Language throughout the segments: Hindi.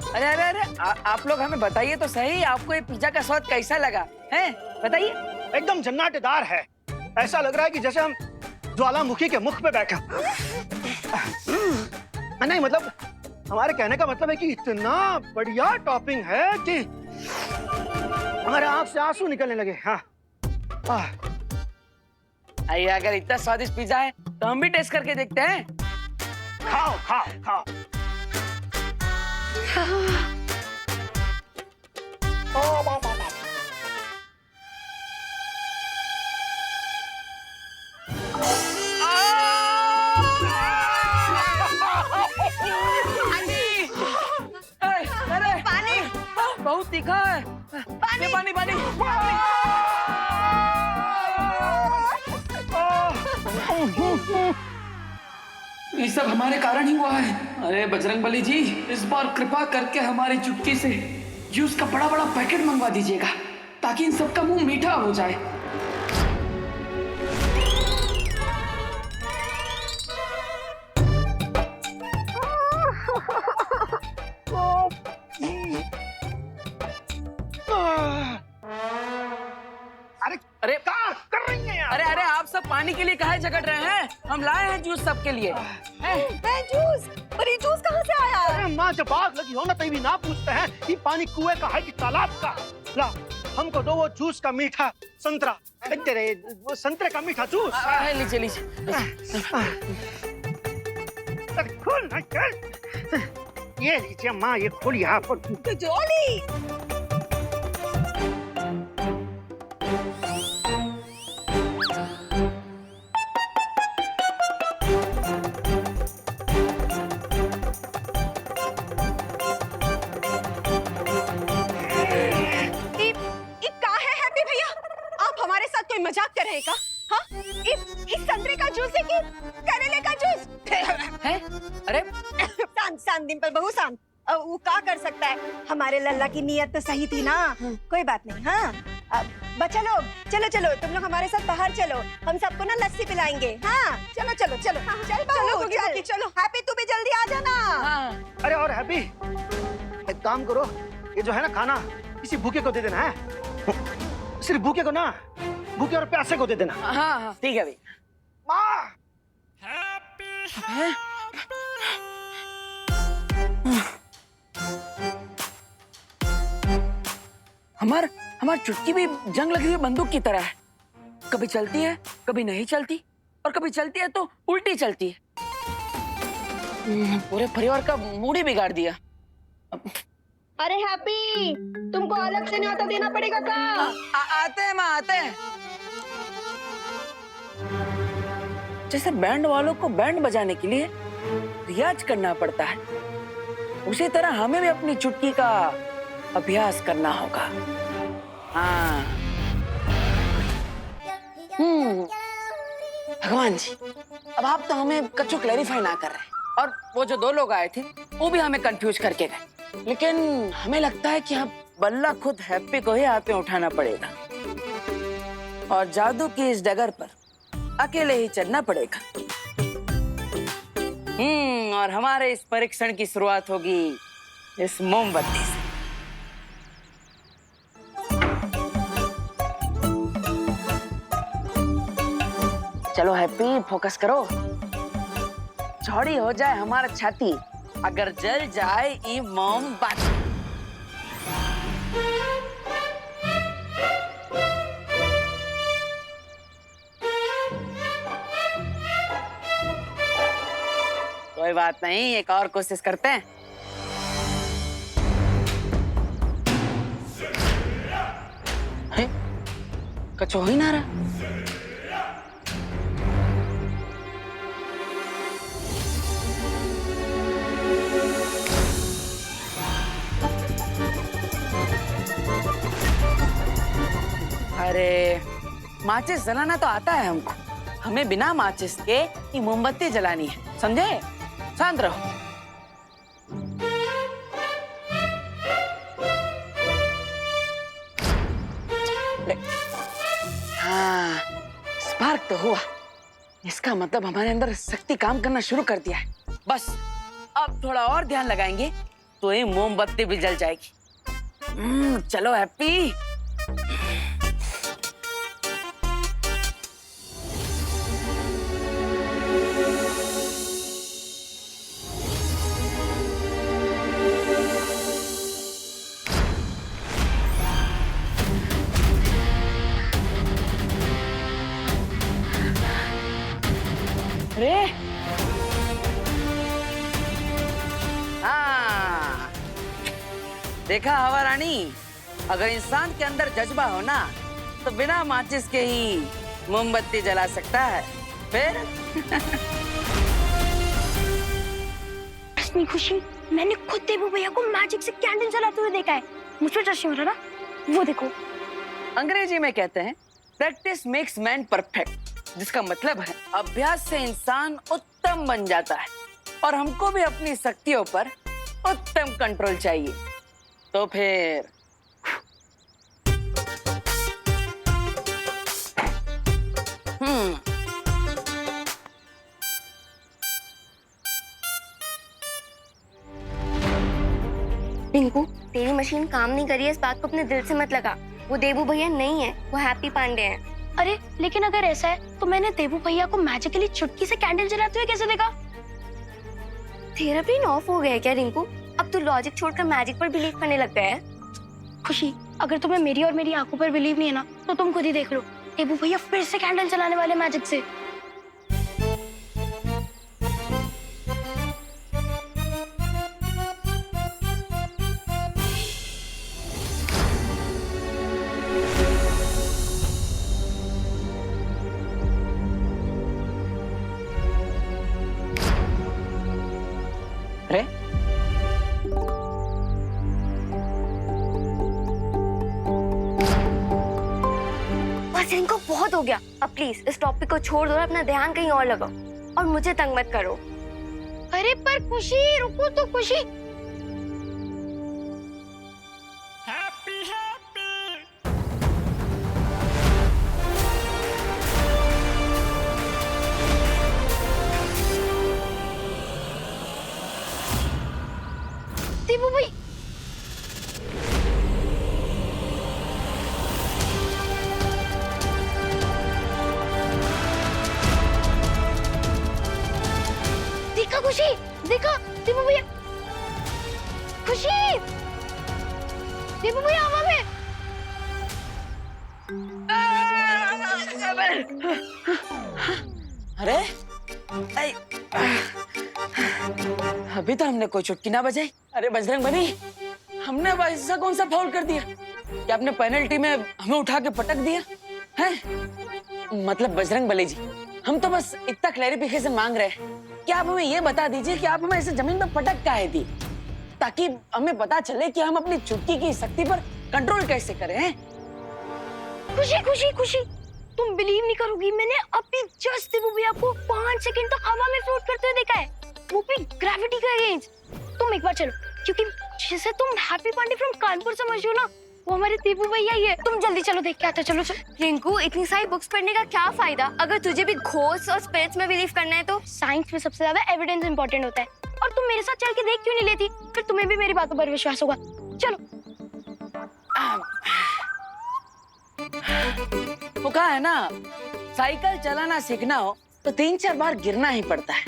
अरे अरे अरे आप लोग हमें बताइए तो सही, आपको ये पिज्जा का स्वाद कैसा लगा है? बताइए। एकदम जन्नतदार है। ऐसा लग रहा है कि जैसे हम ज्वालामुखी के मुख पे बैठे। नहीं मतलब हमारे कहने का मतलब है कि इतना बढ़िया टॉपिंग है कि हमारे आंख से आंसू निकलने लगे। हाँ आइए, अगर इतना स्वादिष्ट पिज्जा है तो हम भी टेस्ट करके देखते हैं। खाओ खाओ खाओ। अरे पानी, बहुत तीखा है। पानी पानी पानी। ये सब हमारे कारण ही हुआ है। अरे बजरंगबली जी, इस बार कृपा करके हमारी चुटकी से जूस का बड़ा बड़ा पैकेट मंगवा दीजिएगा ताकि इन सबका मुंह मीठा हो जाए। अरे क्या कर रही हैं यार? अरे अरे आप सब पानी के लिए काहे झगड़ रहे हैं? हम लाए हैं जूस सबके लिए। जूस? पर ये जूस कहाँ से आया? अरे माँ, जब आग लगी हो ना तभी भी ना पूछते हैं कि पानी कुएं का है कि तालाब का। ला हमको दो वो जूस का मीठा संतरा। तेरे वो संतरे का मीठा जूस। लीजिए लीजिए। खोल ना चल। ये लीजिए माँ, ये खोल यहाँ पर। जोली। मजाक कर रहे का? हाँ? इस संतरे का जूस है कि करेले का जूस? है? अरे शांत शांत डिम्पल, बहु शांत। वो क्या कर सकता है? हमारे लल्ला की नीयत तो सही थी ना। कोई बात नहीं। हाँ बच्चा लोग, चलो चलो तुम लोग हमारे साथ बाहर चलो, हम सबको ना लस्सी पिलाएंगे। हाँ चलो चलो चलो। हाँ, चल चलो चलो। हैप्पी तू भी जल्दी आ जाना। हाँ। अरे और हैप्पी, एक काम करो, ये जो है ना खाना किसी भूखे को दे देना है। सिर्फ भूखे को ना, भूखे और प्यासे को दे देना। हाँ हाँ ठीक है भाई। माँ हमार चुटकी भी जंग लगी हुई बंदूक की तरह है। कभी चलती है, कभी नहीं चलती, और कभी चलती है तो उल्टी चलती है। पूरे परिवार का मूड ही बिगाड़ दिया। अरे हैप्पी, तुमको अलग से न्योता देना पड़ेगा का? आते हैं माँ, आते हैं। जैसे बैंड वालों को बैंड बजाने के लिए रियाज करना पड़ता है, उसी तरह हमें भी अपनी चुटकी का अभ्यास करना होगा। हाँ। भगवान जी, अब आप तो हमें कच्चू क्लैरिफाई ना कर रहे, और वो जो दो लोग आए थे वो भी हमें कंफ्यूज करके गए। लेकिन हमें लगता है कि हम बल्ला खुद हैप्पी को ही हाथ में उठाना पड़ेगा, और जादू की इस डगर पर अकेले ही चलना पड़ेगा। और हमारे इस परीक्षण की शुरुआत होगी इस मोमबत्ती से। चलो हैप्पी, फोकस करो। चौड़ी हो जाए हमारा छाती अगर जल जाए ये मोमबत्ती। कोई बात नहीं, एक और कोशिश करते हैं। कुछ हो ही ना रहा। अरे माचिस जलाना तो आता है हमको, हमें बिना माचिस के ये मोमबत्ती जलानी है, समझे? शांत रहो। तो हुआ। इसका मतलब हमारे अंदर शक्ति काम करना शुरू कर दिया है। बस अब थोड़ा और ध्यान लगाएंगे तो ये मोमबत्ती भी जल जाएगी। चलो हैप्पी। अरे हाँ, देखा हवा रानी, अगर इंसान के अंदर जज्बा हो ना तो बिना माचिस के ही मोमबत्ती जला सकता है। फिर असली खुशी, मैंने खुद देबू भैया को मैजिक से कैंडल जलाते हुए देखा है। मुझे ट्रस्ट नहीं हो रहा ना, वो देखो। अंग्रेजी में कहते हैं प्रैक्टिस मेक्स मैन परफेक्ट, जिसका मतलब है अभ्यास से इंसान उत्तम बन जाता है। और हमको भी अपनी शक्तियों पर उत्तम कंट्रोल चाहिए। तो फिर रिंकू, तेरी मशीन काम नहीं करी है, इस बात को अपने दिल से मत लगा। वो देबू भैया नहीं है, वो हैप्पी पांडे हैं। अरे लेकिन अगर ऐसा है तो मैंने देबू भैया को मैजिकली चुटकी से कैंडल जलाते हुए कैसे देखा? तेरा ब्रेन ऑफ हो गया है क्या रिंकू? अब तू लॉजिक छोड़कर मैजिक पर बिलीव करने लग गया है। खुशी, अगर तुम्हें मेरी और मेरी आंखों पर बिलीव नहीं है ना तो तुम खुद ही देख लो। देबू भैया फिर से कैंडल जलाने वाले मैजिक से। अरे बस रिंकू, बहुत हो गया। अब प्लीज इस टॉपिक को छोड़ दो और अपना ध्यान कहीं और लगाओ और मुझे तंग मत करो। अरे पर खुशी, रुको तो खुशी। देबू भाई, देखा खुशी, देखा देबू भैया। खुशी, देबू भैया हवा में। अरे अभी तो हमने कोई चुटकी ना बजाई। अरे बजरंग बली, हमने अब ऐसा कौन सा फाउल कर दिया कि आपने पेनल्टी में हमें उठा के पटक दिया है? मतलब बजरंग बली जी, हम तो बस इतना क्लैरिफिकेशन मांग रहे हैं कि आप हमें ये बता दीजिए कि आप हमें ऐसे जमीन में पटक काहे दी, ताकि हमें पता चले कि हम अपनी चुटकी की शक्ति पर कंट्रोल कैसे करें हैं? खुशी खुशी खुशी, तुम बिलीव नहीं करोगी, मैंने अभी जस्ट देबू भैया को 5 सेकंड तक हवा में फ्लोट करते हुए देखा है, वो भी ग्रेविटी के अगेंस्ट। तुम एक बार चलो, क्योंकि जिसे तुम हैप्पी पांडे फ्रॉम कानपुर समझ हो ना, वो हमारे देबू भैया ही है। तुम जल्दी चलो, देख के आते। चलो चलो। रिंकू, इतनी सारी बुक्स पढ़ने का क्या फायदा अगर तुझे भी घोस्ट और स्पिरिट्स में बिलीव करना है तो? साइंस में सबसे ज्यादा एविडेंस इंपॉर्टेंट होता है, और तुम मेरे साथ चल के देख क्यों नहीं लेती? फिर तुम्हें भी मेरी बातों पर विश्वास होगा। चलो। वो कहा है ना, साइकिल चलाना सीखना हो तो 3-4 बार गिरना ही पड़ता है।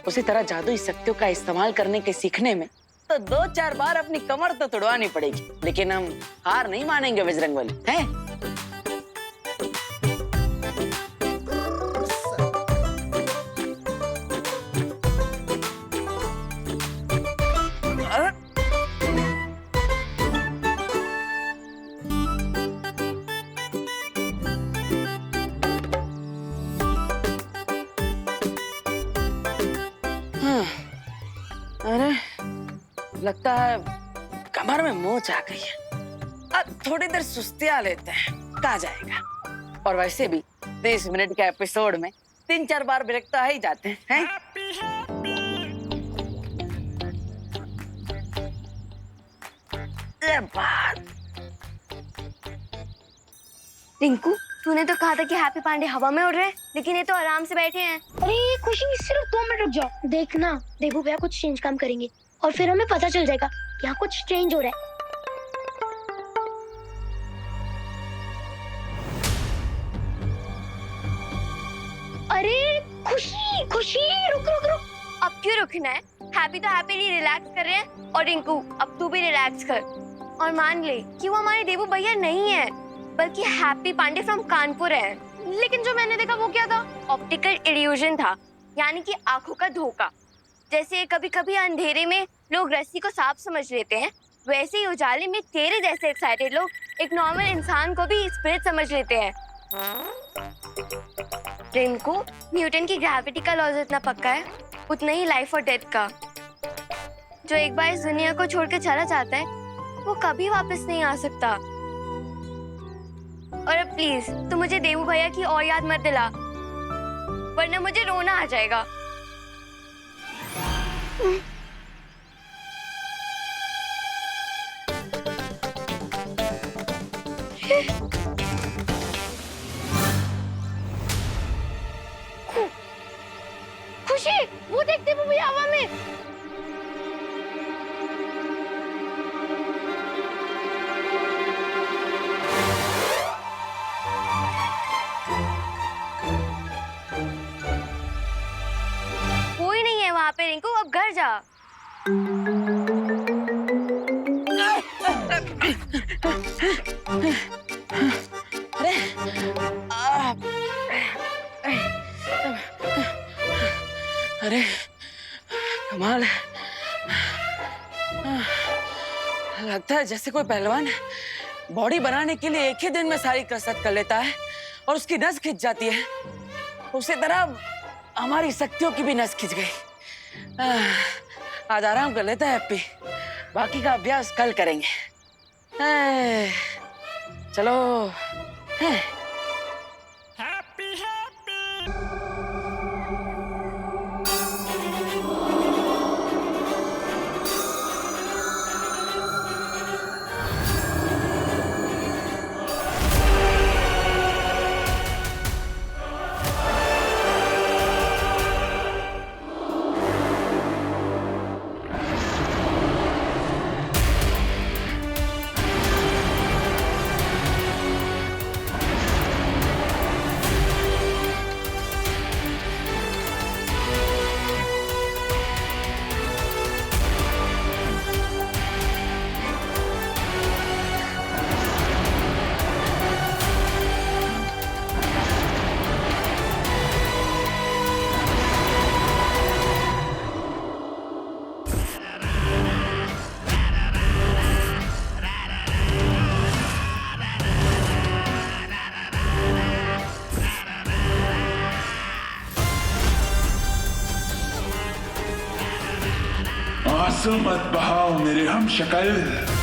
उसी तरह जादुई शक्तियों का इस्तेमाल करने के सीखने में तो 2-4 बार अपनी कमर तो तुड़वानी पड़ेगी, लेकिन हम हार नहीं मानेंगे बजरंगबली, हैं? अरे लगता है कमर में मोच आ गई है। अब थोड़ी देर सुस्तिया लेते हैं, कहा जाएगा। और वैसे भी 30 मिनट के एपिसोड में 3-4 बार ब्रेक तो आ ही जाते हैं। ये बात। रिंकू, तूने तो कहा था कि हैप्पी पांडे हवा में उड़ रहे हैं, लेकिन ये तो आराम से बैठे हैं। अरे खुशी सिर्फ 2 मिनट रुक जाओ, देखना देवू भैया कुछ चेंज काम करेंगे और फिर हमें पता चल जाएगा यहाँ कुछ चेंज हो रहा है। अरे खुशी खुशी रुक रुक रुक। अब क्यों रुकना है? हैप्पी तो हैप्पीली रिलैक्स कर रहे हैं। और रिंकू अब तू भी रिलैक्स कर और मान ले कि वो हमारे देवू भैया नहीं है, बल्कि हैप्पी पांडे फ्रॉम कानपुर है। लेकिन जो मैंने देखा वो क्या था? ऑप्टिकल इल्यूजन था, यानी कि आंखों का धोखा। जैसे कभी कभी अंधेरे में लोग रस्सी को सांप समझ लेते हैं, वैसे ही उजाले में तेरे जैसे एक्साइटेड लोग एक नॉर्मल इंसान को भी स्पिरिट समझ लेते हैं। रिंकू, न्यूटन की ग्रेविटी का लॉ जितना पक्का है उतना ही लाइफ और डेथ का। जो एक बार इस दुनिया को छोड़कर चला जाता है वो कभी वापस नहीं आ सकता। और अब प्लीज तू मुझे देवू भैया की और याद मत दिला, वरना मुझे रोना आ जाएगा। खुशी वो देख देवू भैया हवा में। कोई नहीं है वहां पे रिंकू, अब घर जा। अरे अरे कमाल है। लगता है जैसे कोई पहलवान बॉडी बनाने के लिए एक ही दिन में सारी कसरत कर लेता है और उसकी नस खिंच जाती है। उसी तरह हमारी शक्तियों की भी नस खिंच गई। आज आराम कर लेता है हैप्पी, बाकी का अभ्यास कल करेंगे। चलो। आंसू मत बहाओ मेरे हम शक्ल।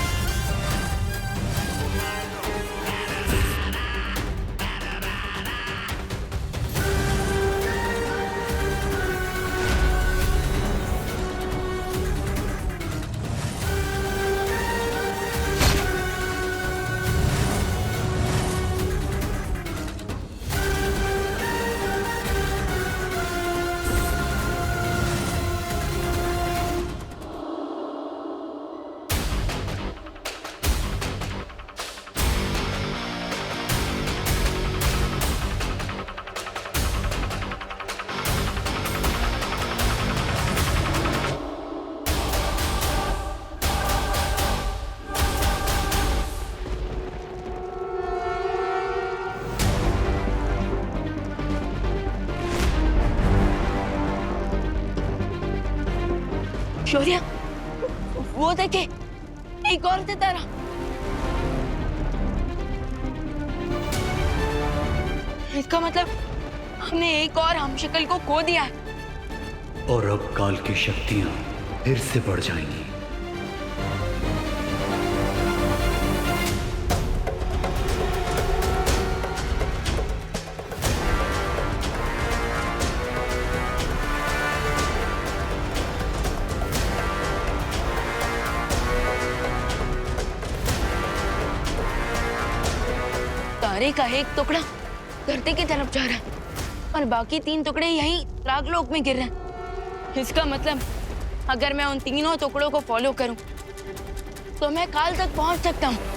शौर्य, वो देखे एक और सितारा। इसका मतलब हमने एक और हमशक्ल को खो दिया है। और अब काल की शक्तियां फिर से बढ़ जाएंगी। तारे का एक टुकड़ा धरती की तरफ जा रहा है और बाकी 3 टुकड़े यहीं रागलोक में गिर रहे हैं। इसका मतलब अगर मैं उन तीनों टुकड़ों को फॉलो करूं तो मैं काल तक पहुंच सकता हूं।